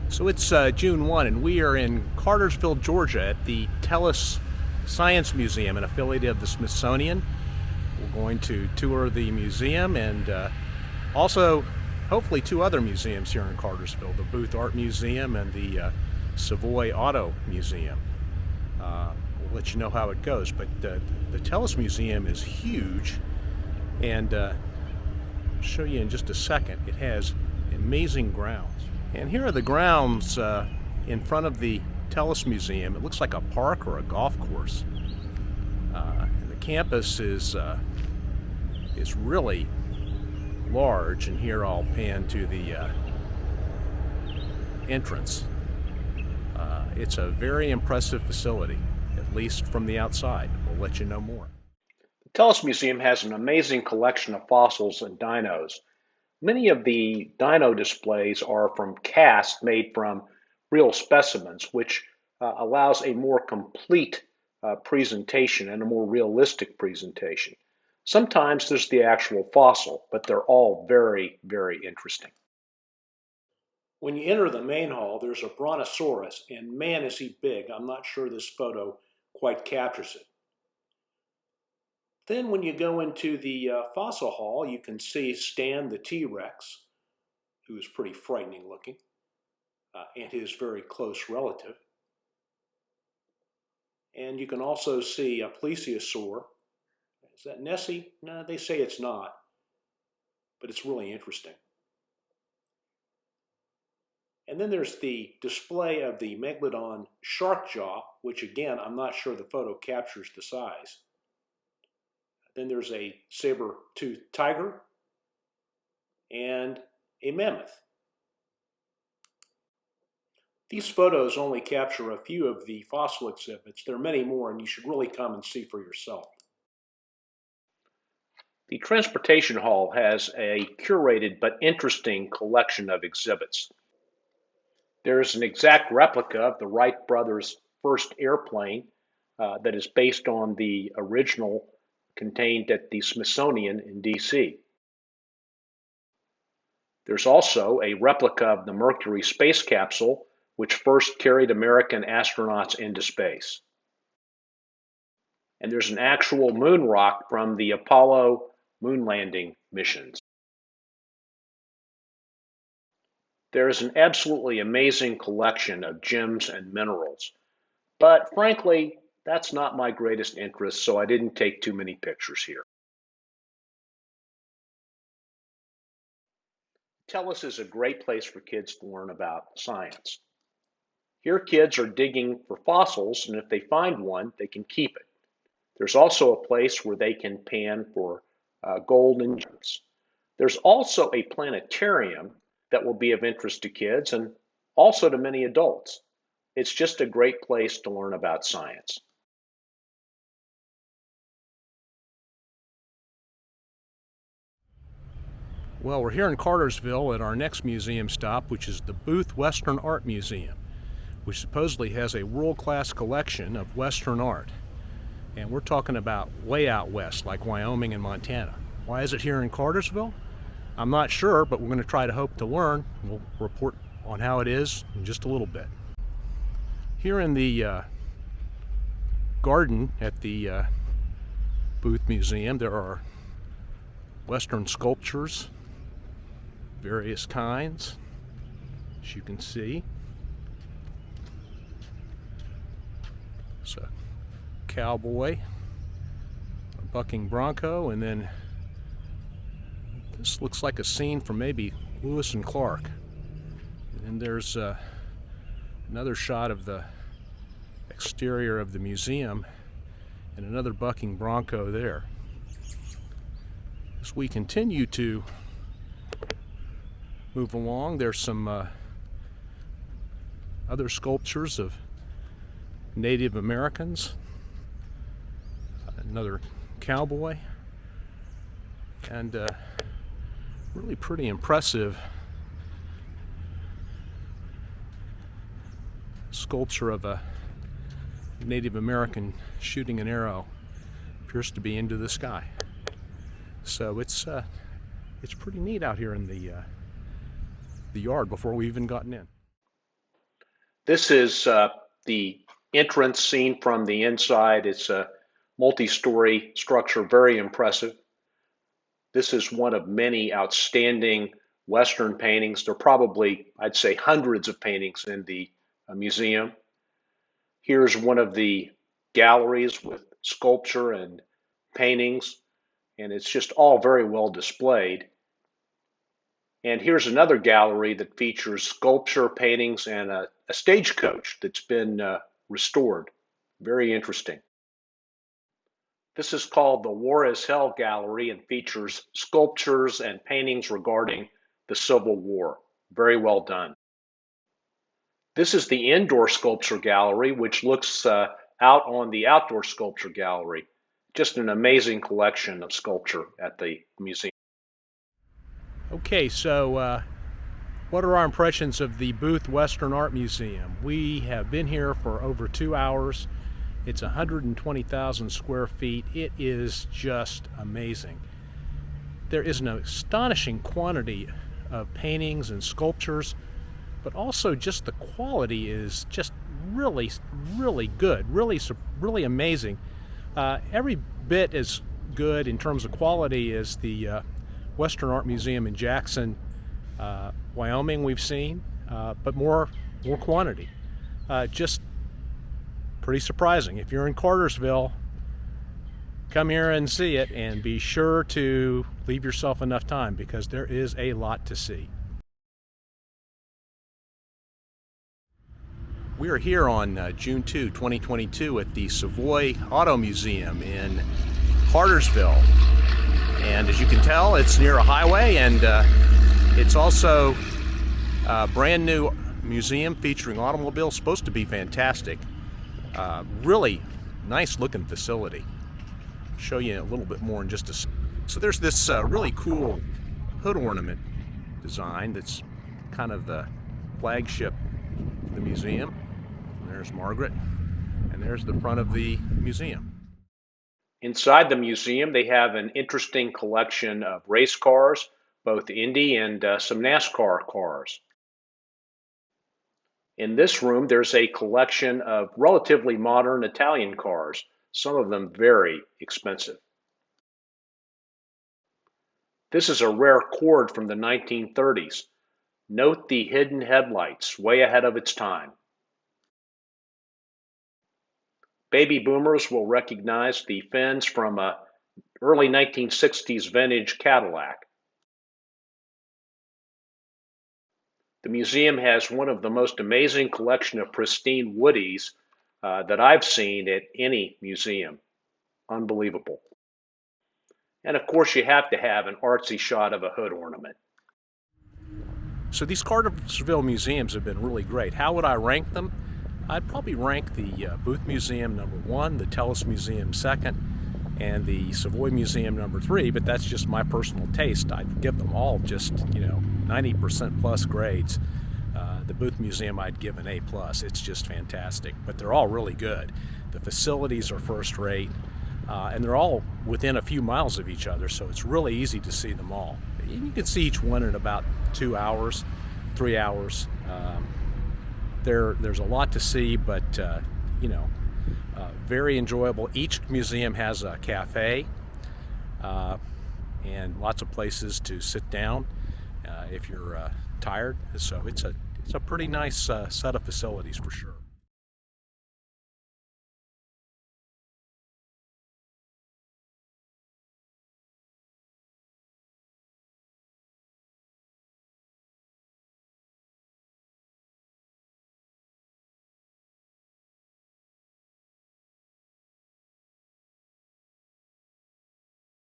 So it's June 1 and we are in Cartersville, Georgia at the Tellus Science Museum, an affiliate of the Smithsonian. We're going to tour the museum and also hopefully two other museums here in Cartersville, the Booth Art Museum and the Savoy Auto Museum. We'll let you know how it goes, but the Tellus Museum is huge, and I'll show you in just a second. It has amazing grounds. And here are the grounds in front of the Tellus Museum. It looks like a park or a golf course. And the campus is really large, and here I'll pan to the entrance. It's a very impressive facility, at least from the outside. We'll let you know more. The Tellus Museum has an amazing collection of fossils and dinos. Many of the dino displays are from casts made from real specimens, which allows a more complete presentation and a more realistic presentation. Sometimes there's the actual fossil, but they're all very, very interesting. When you enter the main hall, there's a brontosaurus, and man is he big. I'm not sure this photo quite captures it. Then when you go into the fossil hall, you can see Stan the T-Rex, who is pretty frightening looking, and his very close relative. And you can also see a plesiosaur. Is that Nessie? No, they say it's not, but it's really interesting. And then there's the display of the Megalodon shark jaw, which again, I'm not sure the photo captures the size. Then there's a saber-toothed tiger and a mammoth. These photos only capture a few of the fossil exhibits. There are many more, and you should really come and see for yourself. The Transportation Hall has a curated but interesting collection of exhibits. There's an exact replica of the Wright brothers' first airplane that is based on the original contained at the Smithsonian in D.C. There's also a replica of the Mercury space capsule, which first carried American astronauts into space. And there's an actual moon rock from the Apollo moon landing missions. There is an absolutely amazing collection of gems and minerals, but frankly, that's not my greatest interest, so I didn't take too many pictures here. Tellus is a great place for kids to learn about science. Here kids are digging for fossils, and if they find one, they can keep it. There's also a place where they can pan for gold and gems. There's also a planetarium that will be of interest to kids and also to many adults. It's just a great place to learn about science. Well, we're here in Cartersville at our next museum stop, which is the Booth Western Art Museum, which supposedly has a world-class collection of Western art. And we're talking about way out west, like Wyoming and Montana. Why is it here in Cartersville? I'm not sure, but we're going to try to hope to learn. We'll report on how it is in just a little bit. Here in the garden at the Booth Museum, there are Western sculptures, various kinds, as you can see. It's a cowboy, a bucking bronco, and then this looks like a scene from maybe Lewis and Clark. And there's another shot of the exterior of the museum and another bucking bronco there. As we continue to move along, there's some other sculptures of Native Americans, another cowboy, and really pretty impressive sculpture of a Native American shooting an arrow, appears to be into the sky. So it's pretty neat out here in the yard before we even gotten in. This is the entrance seen from the inside. It's a multi-story structure, very impressive. This is one of many outstanding Western paintings. There are probably, I'd say, hundreds of paintings in the museum. Here's one of the galleries with sculpture and paintings, and it's just all very well displayed. And here's another gallery that features sculpture, paintings, and a stagecoach that's been restored. Very interesting. This is called the War is Hell Gallery and features sculptures and paintings regarding the Civil War. Very well done. This is the Indoor Sculpture Gallery, which looks out on the Outdoor Sculpture Gallery. Just an amazing collection of sculpture at the museum. Okay, so what are our impressions of the Booth Western Art Museum? We have been here for over 2 hours. It's 120,000 square feet. It is just amazing. There is an astonishing quantity of paintings and sculptures, but also just the quality is just really, really good, really amazing. Every bit as good in terms of quality as the Western Art Museum in Jackson, Wyoming we've seen, but more quantity. Just pretty surprising. If you're in Cartersville, come here and see it, and be sure to leave yourself enough time because there is a lot to see. We are here on June 2, 2022 at the Savoy Auto Museum in Cartersville. And as you can tell, it's near a highway, and it's also a brand new museum featuring automobiles. Supposed to be fantastic. Really nice looking facility. Show you a little bit more in just a second. So there's this really cool hood ornament design that's kind of the flagship of the museum. There's Margaret, and there's the front of the museum. Inside the museum, they have an interesting collection of race cars, both Indy and some NASCAR cars. In this room, there's a collection of relatively modern Italian cars, some of them very expensive. This is a rare Cord from the 1930s. Note the hidden headlights, way ahead of its time. Baby boomers will recognize the fins from an early 1960s vintage Cadillac. The museum has one of the most amazing collection of pristine woodies that I've seen at any museum. Unbelievable. And of course, you have to have an artsy shot of a hood ornament. So these Cartersville museums have been really great. How would I rank them? I'd probably rank the Booth Museum number 1, the Tellus Museum 2nd, and the Savoy Museum number 3, but that's just my personal taste. I'd give them all just, 90% plus grades. The Booth Museum I'd give an A+. It's just fantastic, but they're all really good. The facilities are first rate, and they're all within a few miles of each other, so it's really easy to see them all. You can see each one in about 2 hours, 3 hours. There's a lot to see, but very enjoyable. Each museum has a cafe and lots of places to sit down if you're tired. So it's a pretty nice set of facilities for sure.